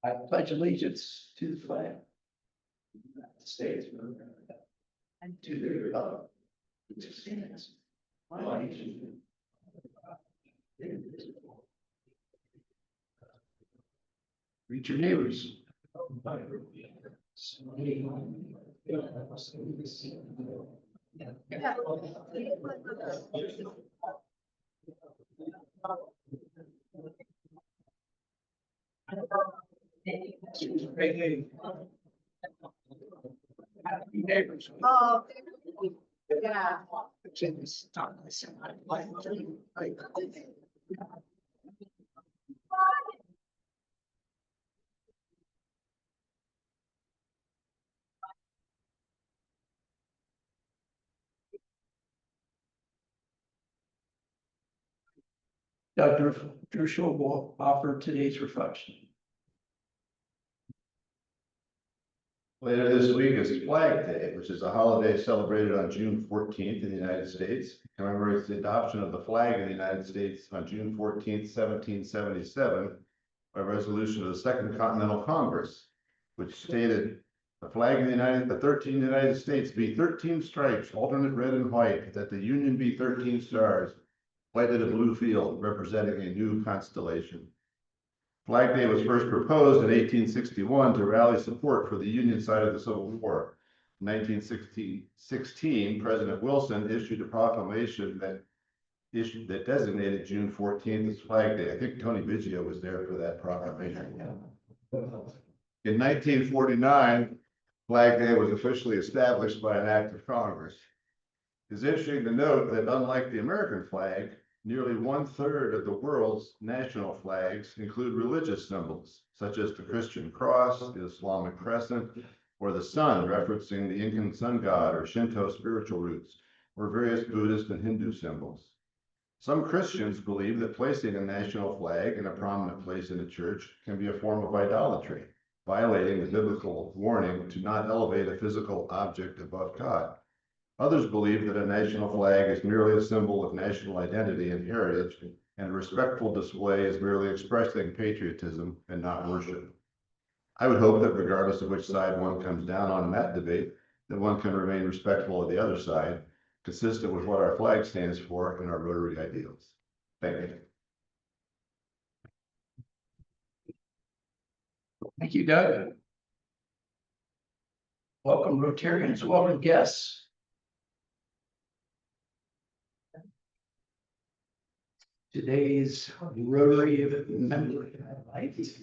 I pledge allegiance to the flag of the United States of America and to the republic which stands one nation, indivisible. Reach your neighbors. Neighbors. Oh, yeah. Dr. Drew will offer today's reflection. Later this week is Flag Day, which is a holiday celebrated on June 14th in the United States. It commemorates the adoption of the flag in the United States on June 14th, 1777, by resolution of the Second Continental Congress, which stated the flag of the 13 United States be 13 stripes, alternate red and white, that the Union be 13 stars, lighted a blue field representing a new constellation. Flag Day was first proposed in 1861 to rally support for the Union side of the Civil War. In 1916, President Wilson issued a proclamation that designated June 14th as Flag Day. I think Tony Biggio was there for that proclamation. In 1949, Flag Day was officially established by an act of Congress. It's interesting to note that unlike the American flag, nearly 1/3 of the world's national flags include religious symbols, such as the Christian cross, the Islamic crescent, or the sun, referencing the Incan sun god or Shinto spiritual roots, or various Buddhist and Hindu symbols. Some Christians believe that placing a national flag in a prominent place in a church can be a form of idolatry, violating the biblical warning to not elevate a physical object above God. Others believe that a national flag is merely a symbol of national identity and heritage, and a respectful display is merely expressing patriotism and not worship. I would hope that regardless of which side one comes down on in that debate, that one can remain respectful of the other side, consistent with what our flag stands for and our Rotary ideals. Thank you. Thank you, Doug. Welcome, Rotarians, welcome guests. Today's Rotary member highlight. This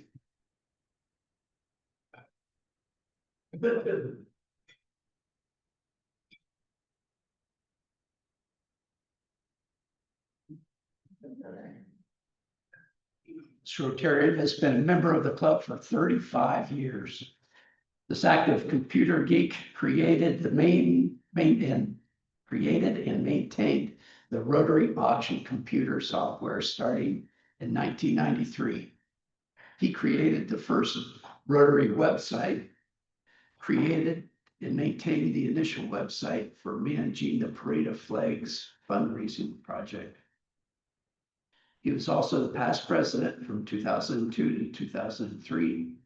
Rotarian has been a member of the club for 35 years. This active computer geek created and maintained the Rotary auction computer software starting in 1993. He created the first Rotary website, created and maintained the initial website for managing the Parade of Flags fundraising project. He was also the past president from 2002 to 2003.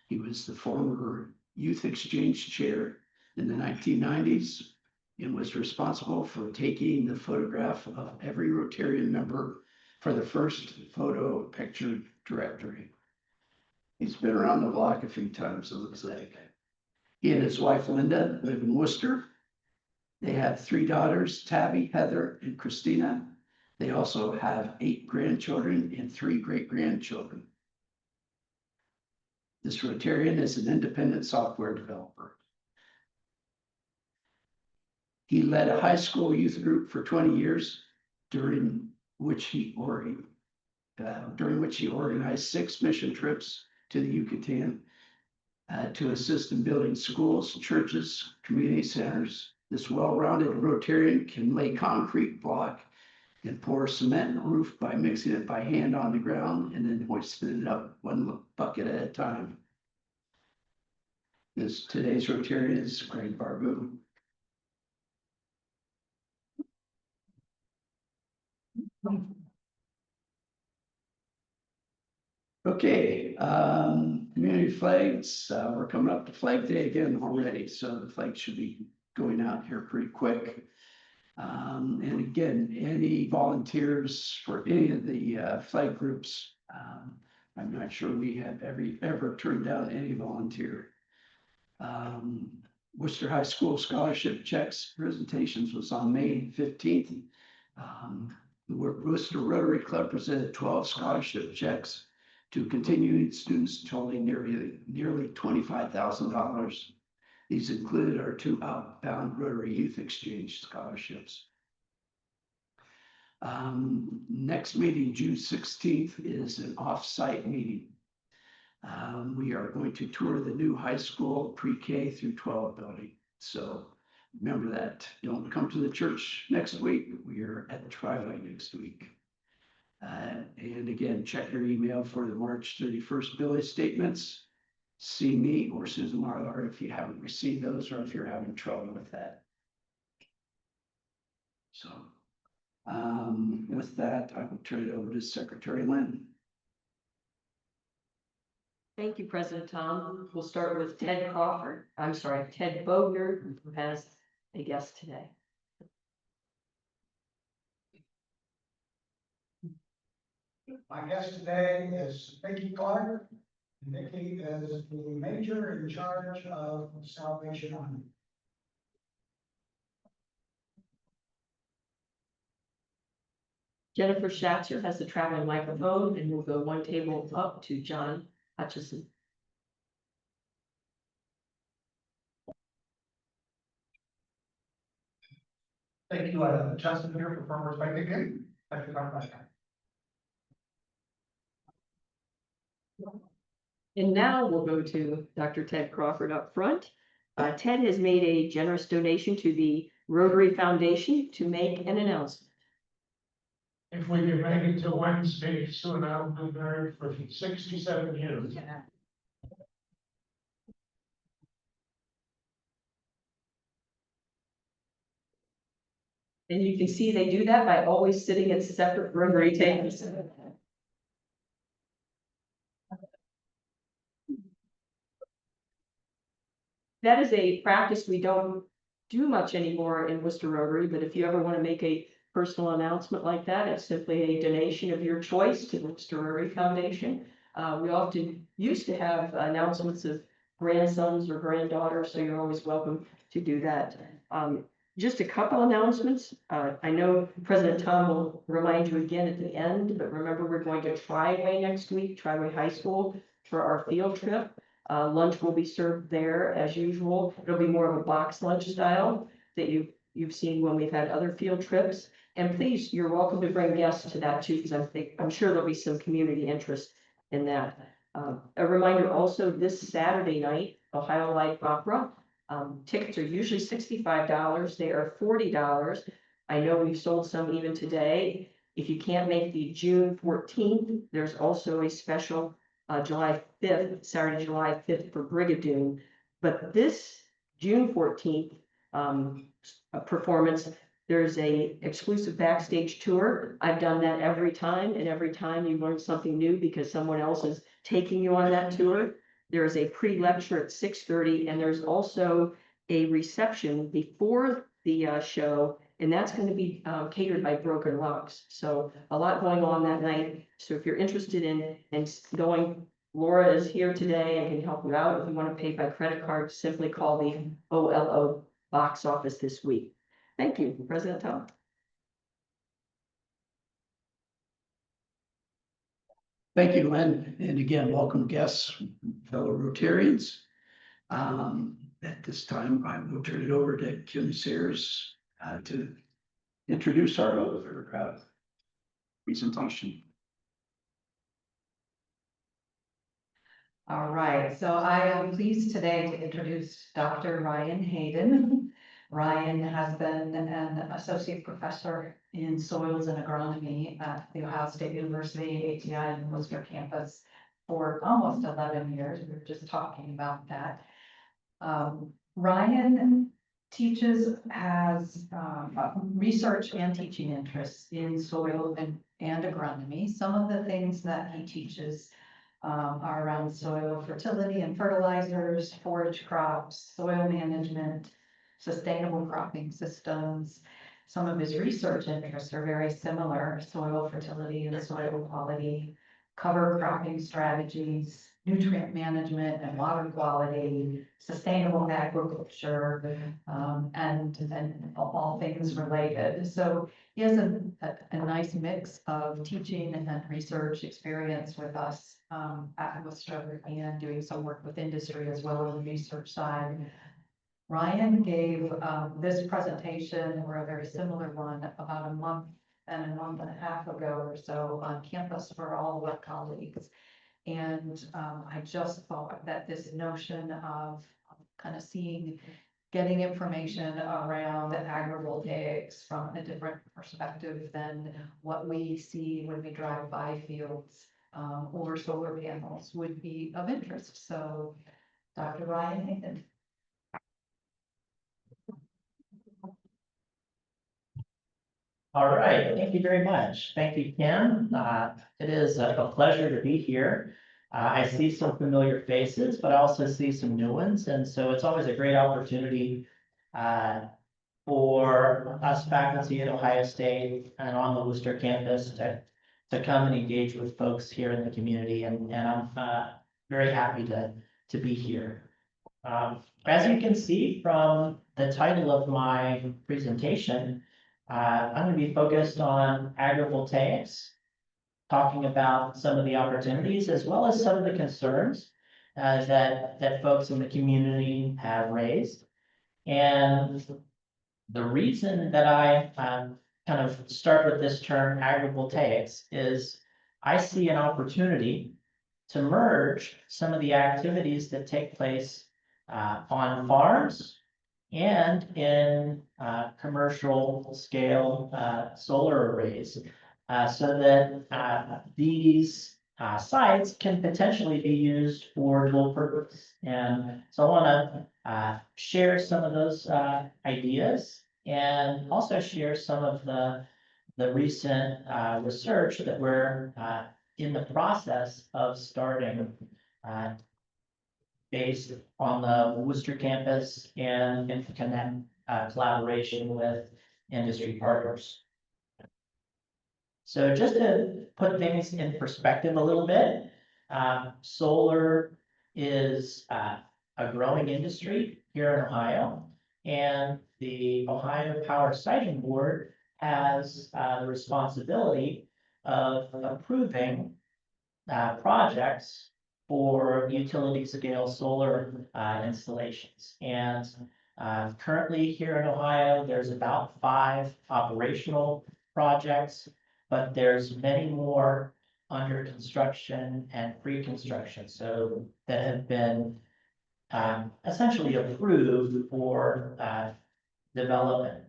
He was the former youth exchange chair in the 1990s and was responsible for taking the photograph of every Rotarian member for the first photo picture directory. He's been around the block a few times, it looks like. He and his wife Linda live in Wooster. They have 3 daughters, Tabby, Heather, and Christina. They also have 8 grandchildren and 3 great-grandchildren. This Rotarian is an independent software developer. He led a high school youth group for 20 years, during which he organized 6 mission trips to the Yucatan to assist in building schools, churches, community centers. This well-rounded Rotarian can lay concrete block and pour cement in the roof by mixing it by hand on the ground and then hoisting it up 1 bucket at a time. Today's Rotarian is Greg Barbu. Okay, Community flags, we're coming up to Flag Day again already, so the flag should be going out here pretty quick. And again, any volunteers for any of the flag groups, I'm not sure we have ever turned down any volunteer. Worcester High School scholarship checks presentations was on May 15th. The Wooster Rotary Club presented 12 scholarship checks to continuing students totaling nearly $25,000. These included our 2 outbound Rotary Youth Exchange scholarships. Next meeting, June 16th, is an off-site meeting. We are going to tour the new high school pre-K through 12 building. So remember that. Don't come to the church next week. We are at the Tri-Light next week. And again, check your email for the March 31st billing statements. See me or Susan Marlar if you haven't received those or if you're having trouble with that. So with that, I will turn it over to Secretary Lynn. Thank you, President Tom. We'll start with Ted Bogner, who has a guest today. My guest today is Vicki Clark. Vicki is the major in charge of Salvation Army. Jennifer Schatzer has the traveling microphone, and we'll go one table up to John Hutchison. Thank you, Justin here for Farmers Bank again. Thank you very much. And now we'll go to Dr. Ted Crawford up front. Ted has made a generous donation to the Rotary Foundation to make an announcement. If we can make it to Wednesday, soon I'll be married for 67 years. And you can see they do that by always sitting at separate Rotary tables. That is a practice we don't do much anymore in Worcester Rotary, but if you ever want to make a personal announcement like that, it's simply a donation of your choice to the Wooster Rotary Foundation. We often used to have announcements of grandsons or granddaughters, so you're always welcome to do that. Just a couple announcements. I know President Tom will remind you again at the end, but remember we're going to Triway next week, Triway High School, for our field trip. Lunch will be served there as usual. It'll be more of a box lunch style that you've seen when we've had other field trips. And please, you're welcome to bring guests to that too, because I'm sure there'll be some community interest in that. A reminder also, this Saturday night, Ohio Light Opera. Tickets are usually $65. They are $40. I know we've sold some even today. If you can't make the June 14th, there's also a special July 5th, Saturday, July 5th for Brigadoon. But this June 14th performance, there's a exclusive backstage tour. I've done that every time, and every time you learn something new because someone else is taking you on that tour. There is a pre-lecture at 6:30, and there's also a reception before the show, and that's going to be catered by Broken Rocks. So a lot going on that night. So if you're interested in going, Laura is here today and can help you out. If you want to pay by credit card, simply call the OLO box office this week. Thank you, President Tom. Thank you, Lynn. And again, welcome guests, fellow Rotarians. At this time, I will turn it over to Kim Sears to introduce our presentation. All right, so I am pleased today to introduce Dr. Ryan Haden. Ryan has been an associate professor in soils and agronomy at the Ohio State University ATI and Wooster campus for almost 11 years. We were just talking about that. Ryan has research and teaching interests in soil and agronomy. Some of the things that he teaches are around soil fertility and fertilizers, forage crops, soil management, sustainable cropping systems. Some of his research interests are very similar: soil fertility and soil quality, cover cropping strategies, nutrient management and water quality, sustainable agriculture, and all things related. So he has a nice mix of teaching and research experience with us at Wooster, and doing some work with industry as well as the research side. Ryan gave this presentation, or a very similar one, about a month and a half ago or so on campus for all of our colleagues. And I just thought that this notion of kind of getting information around agrivoltaics from a different perspective than what we see when we drive by fields or solar panels would be of interest. So Dr. Ryan Haden. All right, thank you very much. Thank you, Kim. It is a pleasure to be here. I see some familiar faces, but I also see some new ones, and so it's always a great opportunity for us faculty at Ohio State and on the Wooster campus to come and engage with folks here in the community, and I'm very happy to be here. As you can see from the title of my presentation, I'm going to be focused on agrivoltaics, talking about some of the opportunities as well as some of the concerns that folks in the community have raised. And the reason that I kind of start with this term agrivoltaics is I see an opportunity to merge some of the activities that take place on farms and in commercial scale solar arrays, so that these sites can potentially be used for dual purpose. And so I want to share some of those ideas, and also share some of the recent research that we're in the process of starting based on the Wooster campus and in collaboration with industry partners. So just to put things in perspective a little bit, solar is a growing industry here in Ohio, and the Ohio Power Siting Board has the responsibility of approving projects for utility scale solar installations. And currently here in Ohio, there's about 5 operational projects, but there's many more under construction and pre-construction, so that have been essentially approved for development.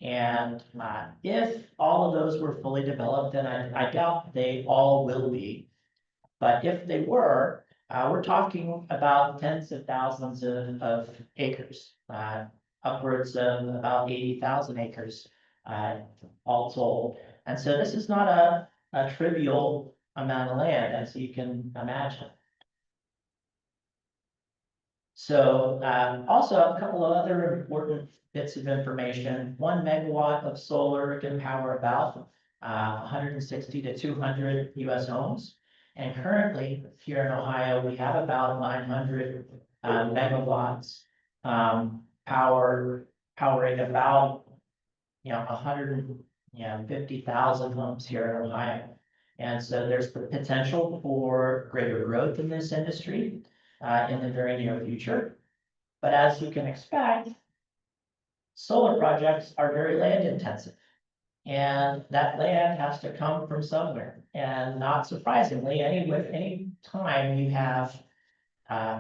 And if all of those were fully developed, and I doubt they all will be, but if they were, we're talking about tens of thousands of acres, upwards of about 80,000 acres, all told. And so this is not a trivial amount of land, as you can imagine. So also a couple of other important bits of information. 1 megawatt of solar can power about 160 to 200 US homes. And currently here in Ohio, we have about 900 megawatts powering about 150,000 homes here in Ohio. And so there's the potential for greater growth in this industry in the very near future. But as you can expect, solar projects are very land intensive. And that land has to come from somewhere. And not surprisingly, any time you have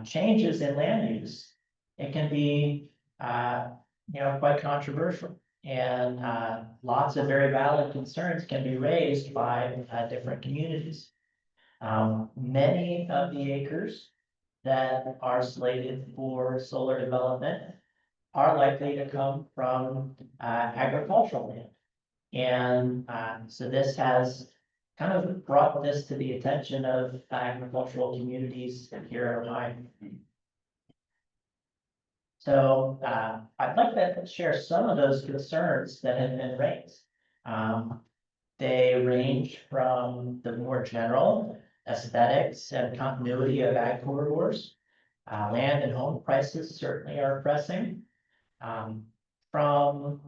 changes in land use, it can be quite controversial. And lots of very valid concerns can be raised by different communities. Many of the acres that are slated for solar development are likely to come from agricultural land. And so this has kind of brought this to the attention of agricultural communities here in Ohio. So I'd like to share some of those concerns that have been raised. They range from the more general aesthetics and continuity of ag corridors. Land and home prices certainly are pressing. From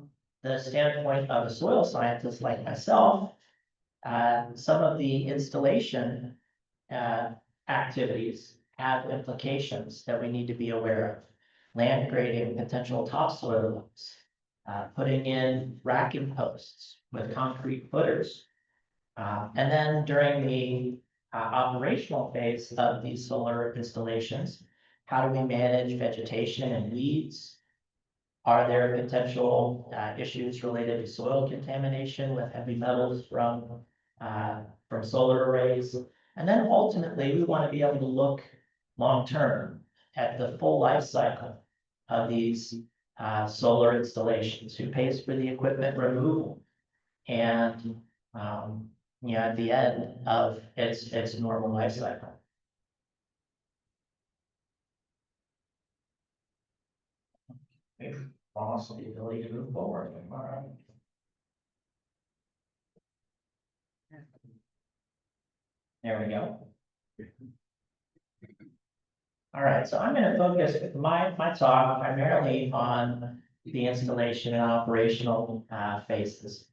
the standpoint of a soil scientist like myself, some of the installation activities have implications that we need to be aware of. Land grading, potential topsoil loops, putting in racking posts with concrete footers. And then during the operational phase of these solar installations, how do we manage vegetation and weeds? Are there potential issues related to soil contamination with heavy metals from solar arrays? And then ultimately, we want to be able to look long-term at the full life cycle of these solar installations, who pays for the equipment removal, and at the end of its normal life cycle. Lost the ability to move forward. All right. There we go. All right, so I'm going to focus my talk primarily on the installation and operational phases.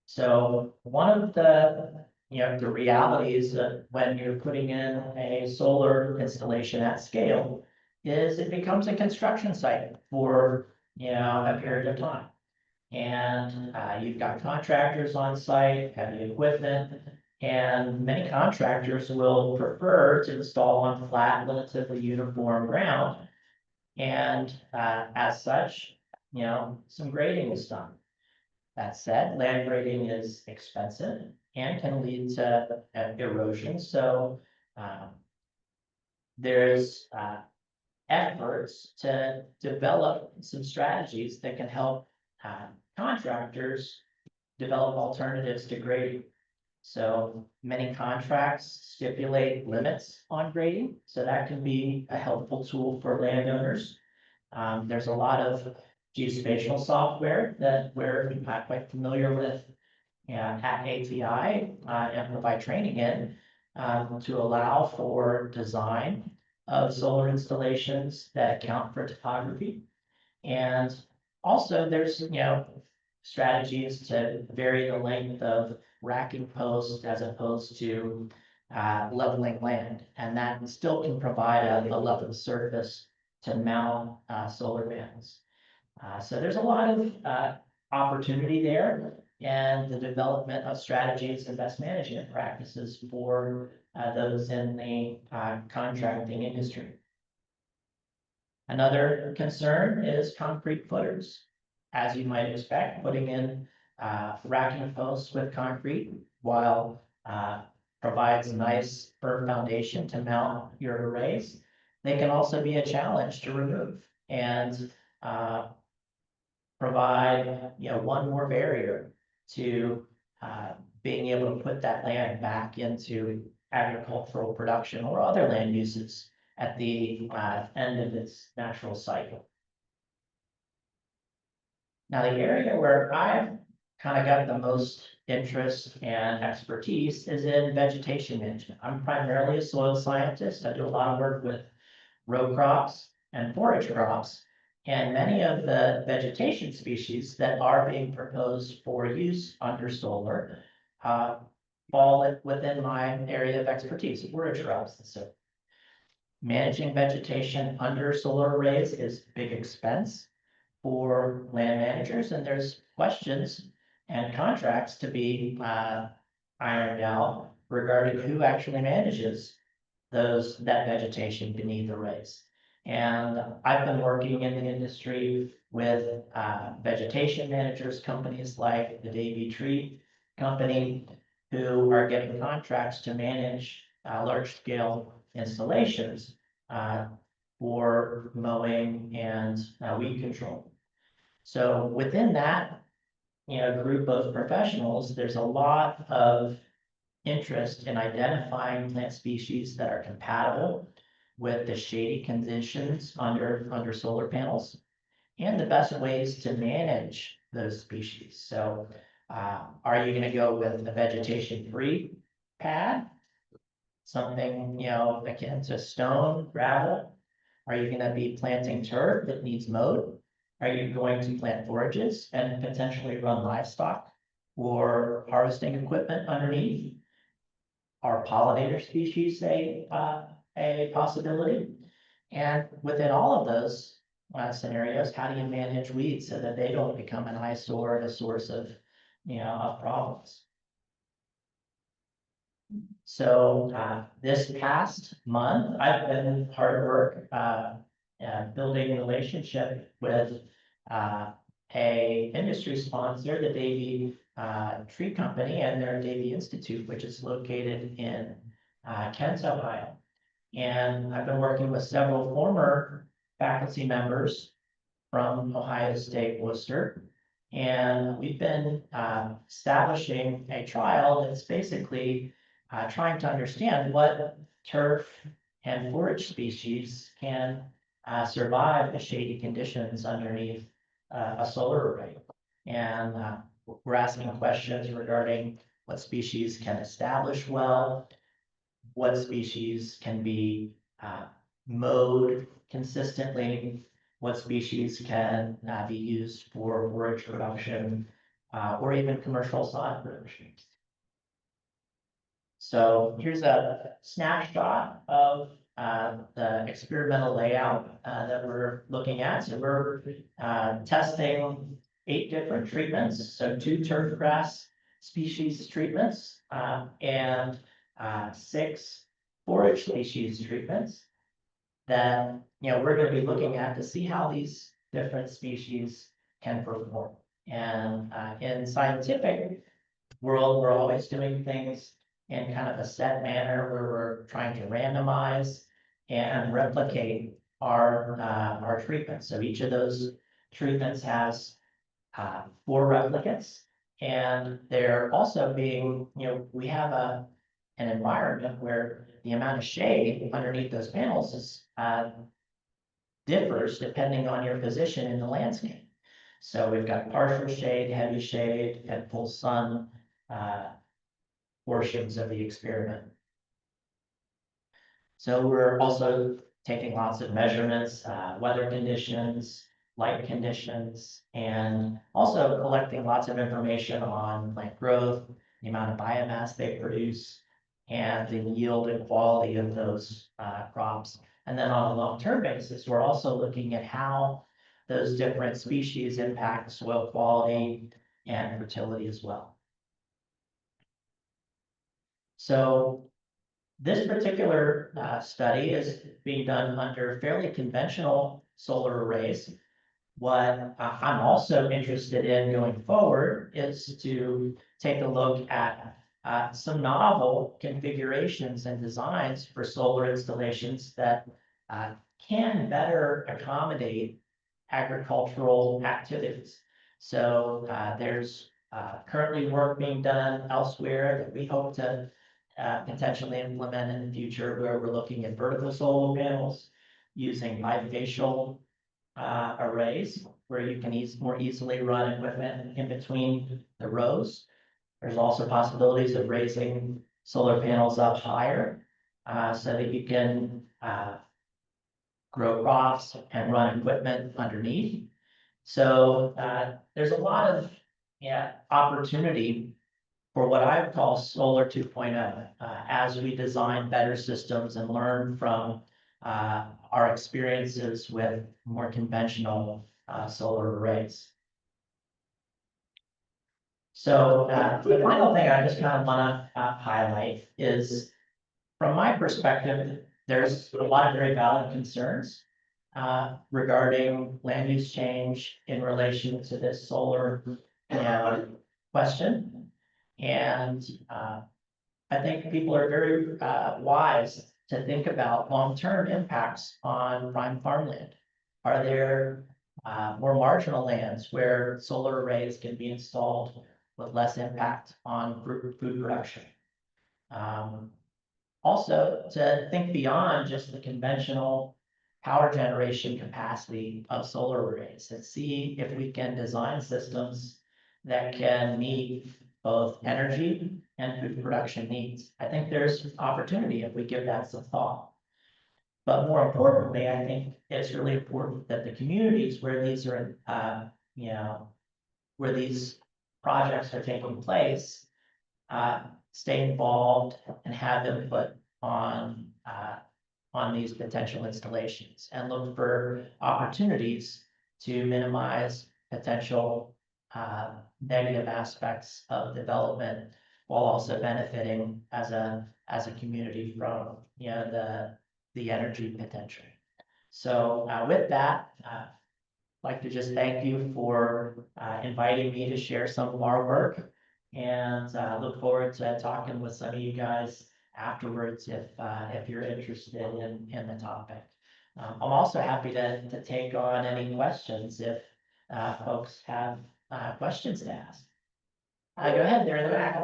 So one of the realities that when you're putting in a solar installation at scale is it becomes a construction site for a period of time. And you've got contractors on site, heavy equipment, and many contractors will prefer to install on flat, relatively uniform ground. And as such, some grading is done. That said, land grading is expensive and can lead to erosion. So there's efforts to develop some strategies that can help contractors develop alternatives to grading. So many contracts stipulate limits on grading, so that can be a helpful tool for landowners. There's a lot of geospatial software that we're quite familiar with at ATI and provide training in to allow for design of solar installations that account for topography. And also there's, strategies to vary the length of racking posts as opposed to leveling land. And that still can provide a level surface to mount solar panels. So there's a lot of opportunity there, and the development of strategies and best management practices for those in the contracting industry. Another concern is concrete footers. As you might expect, putting in racking posts with concrete, while provides a nice firm foundation to mount your arrays, they can also be a challenge to remove and provide one more barrier to being able to put that land back into agricultural production or other land uses at the end of its natural cycle. Now, the area where I've kind of got the most interest and expertise is in vegetation management. I'm primarily a soil scientist. I do a lot of work with row crops and forage crops, and many of the vegetation species that are being proposed for use under solar fall within my area of expertise, forage crops. So managing vegetation under solar arrays is big expense for land managers, and there's questions and contracts to be ironed out regarding who actually manages that vegetation beneath arrays. And I've been working in the industry with vegetation managers, companies like the Davey Tree Company, who are getting contracts to manage large-scale installations for mowing and weed control. So within that, group of professionals, there's a lot of interest in identifying plant species that are compatible with the shady conditions under solar panels and the best ways to manage those species. So are you gonna go with a vegetation-free pad? Something, akin to stone, gravel? Are you gonna be planting turf that needs mowed? Are you going to plant forages and potentially run livestock or harvesting equipment underneath? Are pollinator species a possibility? And within all of those scenarios, how do you manage weeds so that they don't become an eyesore and a source of, of problems? So this past month, I've been hard at work building a relationship with a industry sponsor, the Davie Tree Company, and their Davie Institute, which is located in Kent, Ohio. And I've been working with several former faculty members from Ohio State Wooster. And we've been establishing a trial that's basically trying to understand what turf and forage species can survive the shady conditions underneath a solar array. And we're asking questions regarding what species can establish well, what species can be mowed consistently, what species can be used for forage production or even commercial sod production. So here's a snapshot of the experimental layout that we're looking at. So we're testing 8 different treatments, so 2 turf grass species treatments and 6 forage species treatments that we're going to be looking at to see how these different species can perform. And in scientific world, we're always doing things in kind of a set manner where we're trying to randomize and replicate our treatments. So each of those treatments has 4 replicates, and they're also being, we have an environment where the amount of shade underneath those panels is differs depending on your position in the landscape. So we've got partial shade, heavy shade, and full sun portions of the experiment. So we're also taking lots of measurements, weather conditions, light conditions, and also collecting lots of information on plant growth, the amount of biomass they produce, and the yield and quality of those crops. And then on a long-term basis, we're also looking at how those different species impact soil quality and fertility as well. So this particular study is being done under fairly conventional solar arrays. What I'm also interested in going forward is to take a look at some novel configurations and designs for solar installations that can better accommodate agricultural activities. So there's currently work being done elsewhere that we hope to potentially implement in the future, where we're looking at vertical solar panels using bifacial arrays where you can more easily run equipment in between the rows. There's also possibilities of raising solar panels up higher so that you can grow crops and run equipment underneath. So there's a lot of opportunity for what I would call Solar 2.0 as we design better systems and learn from our experiences with more conventional solar arrays. So the final thing I just kind of want to highlight is, from my perspective, there's a lot of very valid concerns regarding land use change in relation to this solar question. And I think people are very wise to think about long-term impacts on prime farmland. Are there more marginal lands where solar arrays can be installed with less impact on food production? Also, to think beyond just the conventional power generation capacity of solar arrays and see if we can design systems that can meet both energy and food production needs. I think there's opportunity if we give that some thought. But more importantly, I think it's really important that the communities where these are, where these projects are taking place, stay involved and have input on these potential installations and look for opportunities to minimize potential negative aspects of development while also benefiting as a community from, the energy potential. So with that, I'd like to just thank you for inviting me to share some of our work, and look forward to talking with some of you guys afterwards if you're interested in the topic. I'm also happy to take on any questions if folks have questions to ask. Go ahead there in the back.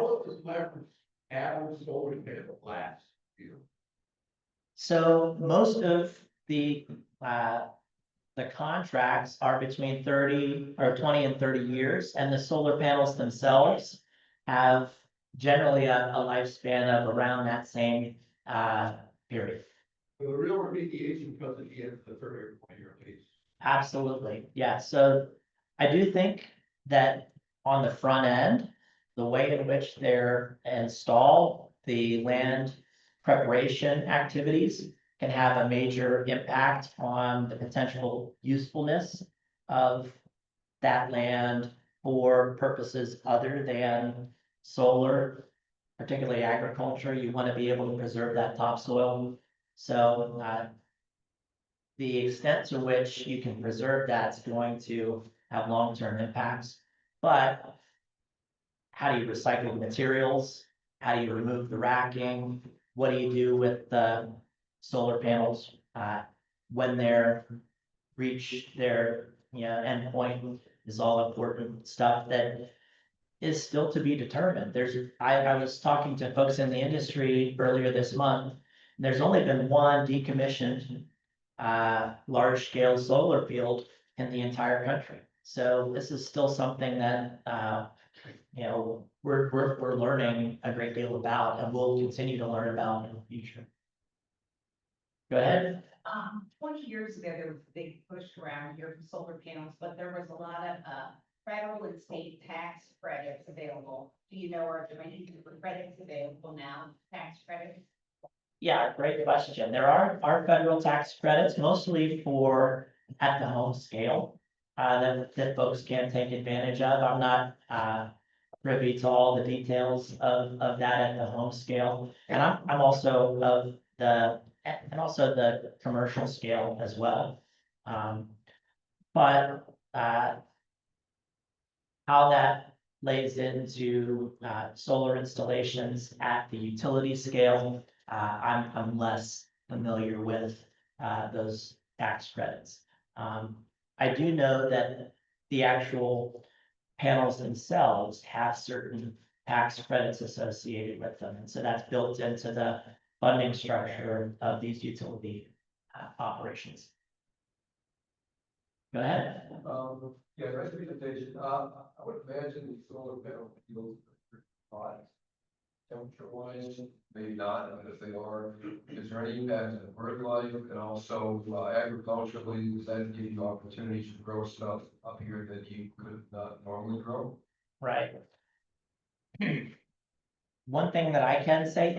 So most of the contracts are between 20 and 30 years, and the solar panels themselves have generally a lifespan of around that same period. The real remediation comes at the end of the 30 or 20-year lease. Absolutely, yeah. So I do think that on the front end, the way in which they're installed, the land preparation activities can have a major impact on the potential usefulness of that land for purposes other than solar, particularly agriculture. You want to be able to preserve that topsoil. So the extent to which you can preserve that's going to have long-term impacts. But how do you recycle the materials? How do you remove the racking? What do you do with the solar panels when they're reach their endpoint? Is all important stuff that is still to be determined. I was talking to folks in the industry earlier this month. And there's only been one decommissioned large scale solar field in the entire country. So this is still something that we're learning a great deal about, and we'll continue to learn about in the future. Go ahead. 20 years ago, there was a big push around here for solar panels, but there was a lot of federal and state tax credits available. Do you know, are there any credits available now, tax credits? Yeah, great question. There are federal tax credits, mostly for at the home scale, that folks can take advantage of. I'm not privy to all the details of that at the home scale, and I'm also of the commercial scale as well. But how that lays into solar installations at the utility scale, I'm less familiar with those tax credits. I do know that the actual panels themselves have certain tax credits associated with them, and so that's built into the funding structure of these utility operations. Go ahead. Yeah, nice presentation. I would imagine the solar panel fields are hot. Temperature wise, maybe not, but if they are, is there any impact on bird life and also agriculturally, does that give you opportunities to grow stuff up here that you could not normally grow? Right. One thing that I can say,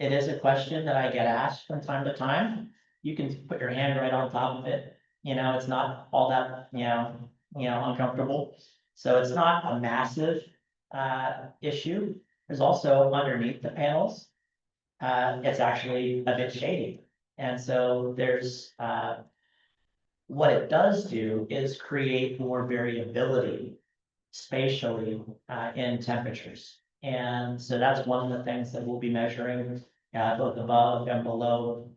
it is a question that I get asked from time to time. You can put your hand right on top of it. It's not all that, uncomfortable. So it's not a massive issue. There's also underneath the panels, it's actually a bit shady. And so there's, what it does do is create more variability spatially in temperatures. And so that's one of the things that we'll be measuring both above and below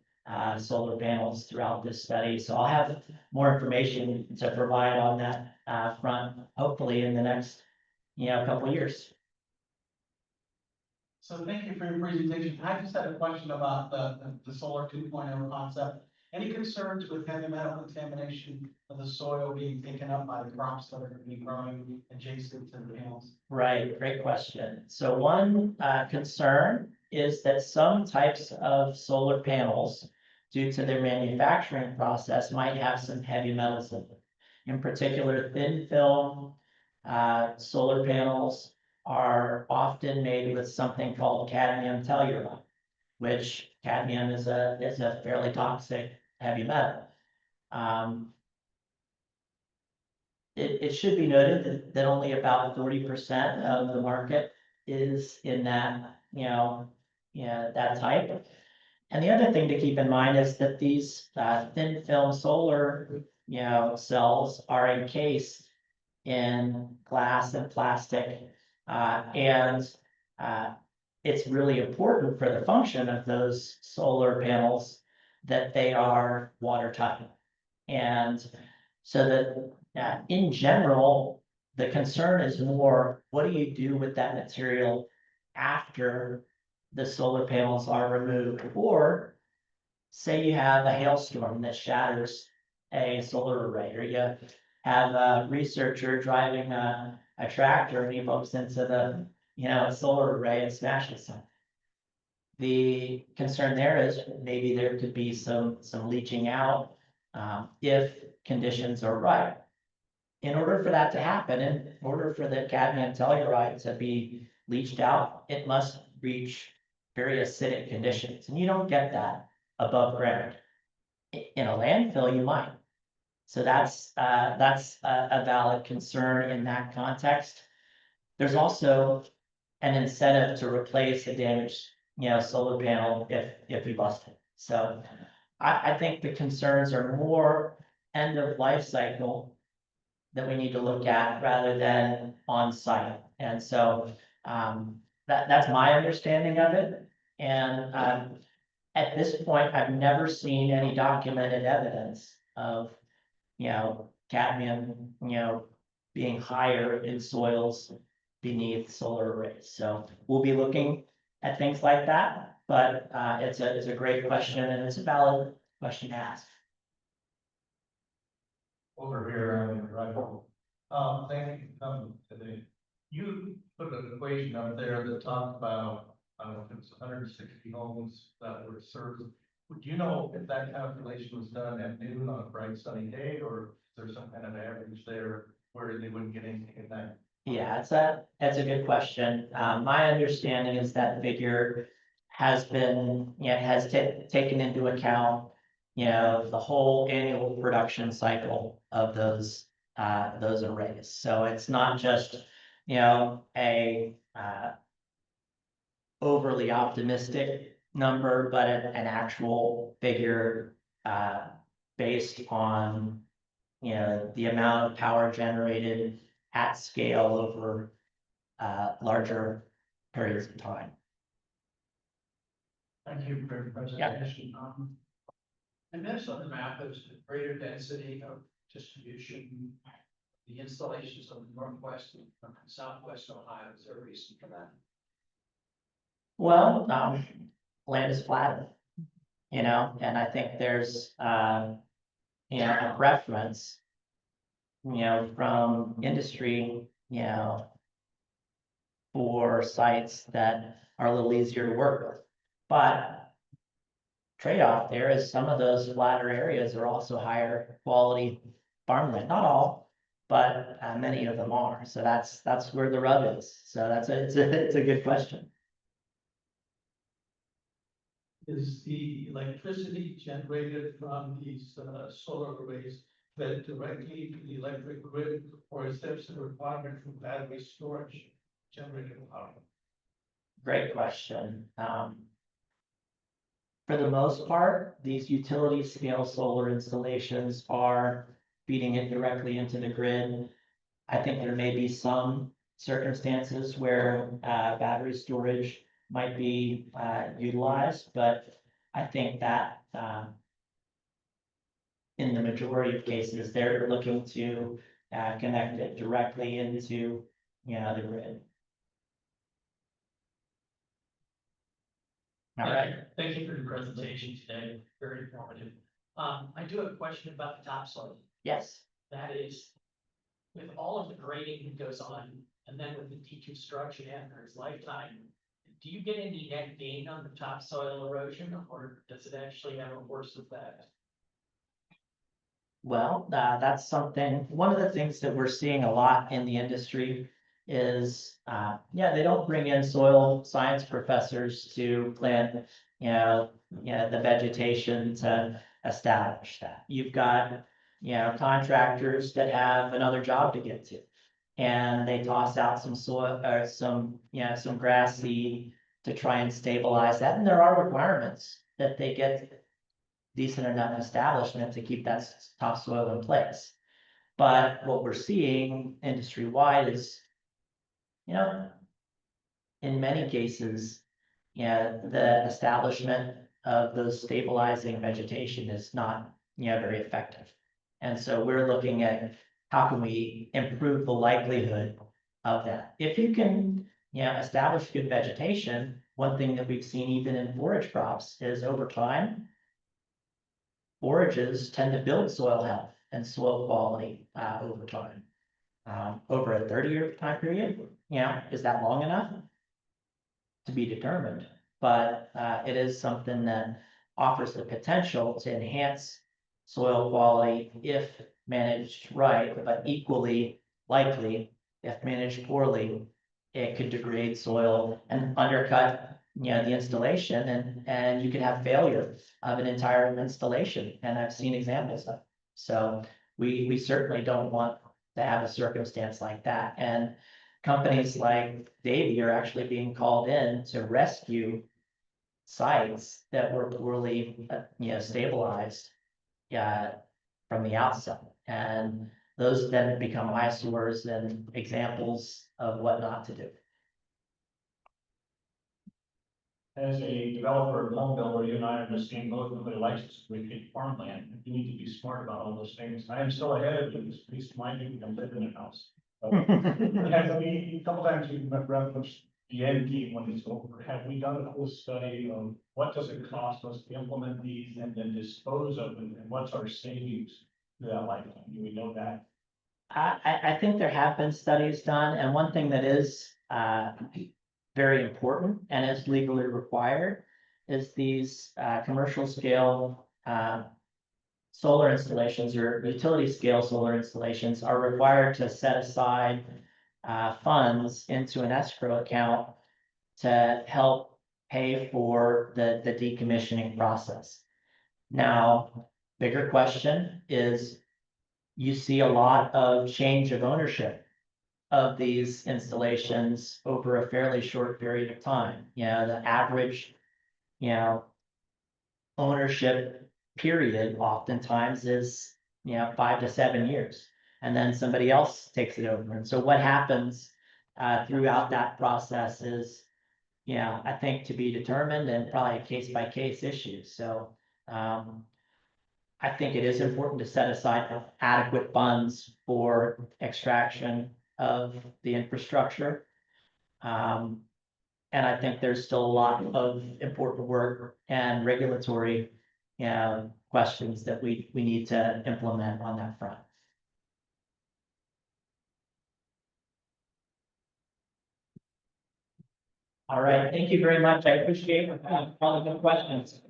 solar panels throughout this study. So I'll have more information to provide on that front, hopefully in the next, couple of years. So thank you for your presentation. I just had a question about the solar 2.0 concept. Any concerns with heavy metal contamination of the soil being taken up by the crops that are going to be growing adjacent to the panels? Right, great question. So one concern is that some types of solar panels, due to their manufacturing process, might have some heavy metals in them. In particular, thin film solar panels are often made with something called cadmium telluride, which cadmium is a fairly toxic heavy metal. It should be noted that only about 40% of the market is in that, that type. And the other thing to keep in mind is that these thin film solar, cells are encased in glass and plastic. And it's really important for the function of those solar panels that they are watertight. And so that in general, the concern is more, what do you do with that material after the solar panels are removed? Or say you have a hailstorm that shatters a solar array, or you have a researcher driving a tractor and he bumps into the, solar array and smashes something. The concern there is maybe there could be some leaching out if conditions are right. In order for that to happen, in order for the cadmium telluride to be leached out, it must reach very acidic conditions, and you don't get that above ground. In a landfill, you might. So that's a valid concern in that context. There's also an incentive to replace a damaged, solar panel if we lost it. So I think the concerns are more end of life cycle that we need to look at rather than on site. And so that's my understanding of it. And at this point, I've never seen any documented evidence of, cadmium, being higher in soils beneath solar arrays. So we'll be looking at things like that, but it's a great question and it's a valid question to ask. Over here, right. Thank you for coming today. You put an equation up there that talked about, I don't know if it's 160 homes that were served. Would you know if that calculation was done at noon on a bright sunny day, or is there some kind of average there where they wouldn't get anything at night? Yeah, that's a good question. My understanding is that figure has been, taken into account, the whole annual production cycle of those arrays. So it's not just, a overly optimistic number, but an actual figure based on, the amount of power generated at scale over larger periods of time. Thank you for your presentation. I noticed on the map, there's a greater density of distribution. The installations of Northwest and Southwest Ohio, is there a reason for that? Well, land is flattened, and I think there's, a preference, from industry, for sites that are a little easier to work with. But trade-off there is some of those flatter areas are also higher quality farmland. Not all, but many of them are. So that's where the rub is. So it's a good question. Is the electricity generated from these solar arrays fed directly to the electric grid, or is there some requirement for battery storage generating power? Great question. For the most part, these utility scale solar installations are feeding it directly into the grid. I think there may be some circumstances where battery storage might be utilized, but I think that in the majority of cases, they're looking to connect it directly into, the grid. All right. Thank you for your presentation today, very informative. I do have a question about the topsoil. Yes. That is, with all of the grading that goes on, and then with the deconstruction after its lifetime, do you get any net gain on the topsoil erosion, or does it actually have a worse effect? Well, that's something, one of the things that we're seeing a lot in the industry is, yeah, they don't bring in soil science professors to plant, the vegetation to establish that. You've got, contractors that have another job to get to. And they toss out some soil or some grass seed to try and stabilize that. And there are requirements that they get decent enough establishment to keep that topsoil in place. But what we're seeing industry-wide is, in many cases, the establishment of those stabilizing vegetation is not, very effective. And so we're looking at how can we improve the likelihood of that? If you can, establish good vegetation, one thing that we've seen even in forage crops is over time, forages tend to build soil health and soil quality over time. Over a 30-year time period, is that long enough? To be determined, but it is something that offers the potential to enhance soil quality if managed right, but equally likely, if managed poorly, it could degrade soil and undercut, the installation, and you can have failure of an entire installation, and I've seen examples of it. So we certainly don't want to have a circumstance like that, and companies like Davy are actually being called in to rescue sites that were poorly, stabilized, from the outset. And those then become eyesores and examples of what not to do. As a developer, home builder, you and I are in the same boat. Nobody likes to vacate farmland. You need to be smart about all those things. I am still ahead of you. Please mind you, I'm living in a house. But a couple times you referenced the end game when it's over. Have we done a full study of what does it cost us to implement these and then dispose of them, and what's our savings to that lifetime? Do we know that? I think there have been studies done, and one thing that is very important and is legally required is these commercial scale solar installations or utility scale solar installations are required to set aside funds into an escrow account to help pay for the decommissioning process. Now, bigger question is, you see a lot of change of ownership of these installations over a fairly short period of time. The average, ownership period oftentimes is, 5 to 7 years. And then somebody else takes it over. And so what happens throughout that process is, I think to be determined and probably a case by case issue. So I think it is important to set aside adequate funds for extraction of the infrastructure. And I think there's still a lot of important work and regulatory questions that we need to implement on that front. All right, thank you very much. I appreciate all the good questions.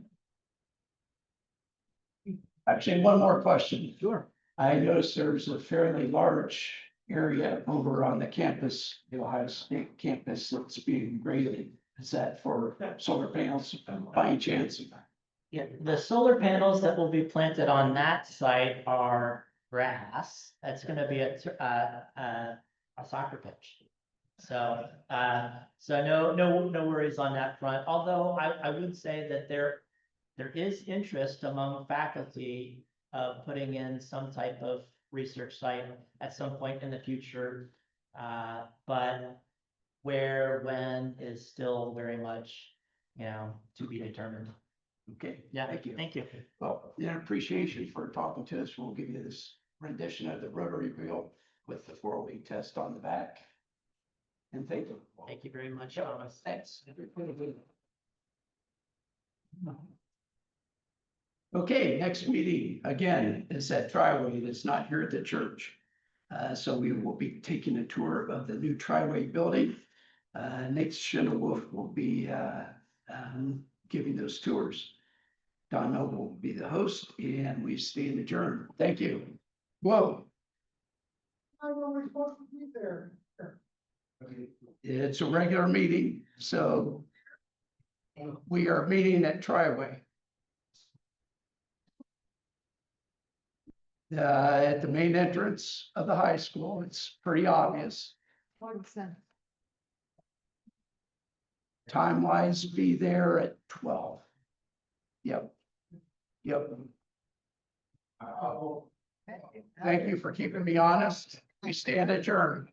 Actually, one more question. Sure. I noticed there's a fairly large area over on the campus, the Ohio State campus, that's being graded. Is that for solar panels by any chance? Yeah, the solar panels that will be planted on that site are grass. That's gonna be a soccer pitch. So, no worries on that front. Although I would say that there is interest among faculty of putting in some type of research site at some point in the future. But where, when is still very much, to be determined. Okay, Yeah, thank you. Thank you. Well, in appreciation for talking to us, we'll give you this rendition of the rotary wheel with the 4-week test on the back. And thank you. Thank you very much, Thomas. Thanks. Okay, next meeting, again, is at Triway. It's not here at the church. So we will be taking a tour of the new Triway building. Nate Schindelwolf will be, giving those tours. Don Noble will be the host, and we stand adjourned. Thank you. Whoa, I know we're supposed to be there. it's a regular meeting, so we are meeting at Triway. At the main entrance of the high school. It's pretty obvious. Time wise, be there at 12. Yep. Yep. Thank you for keeping me honest. We stand adjourned.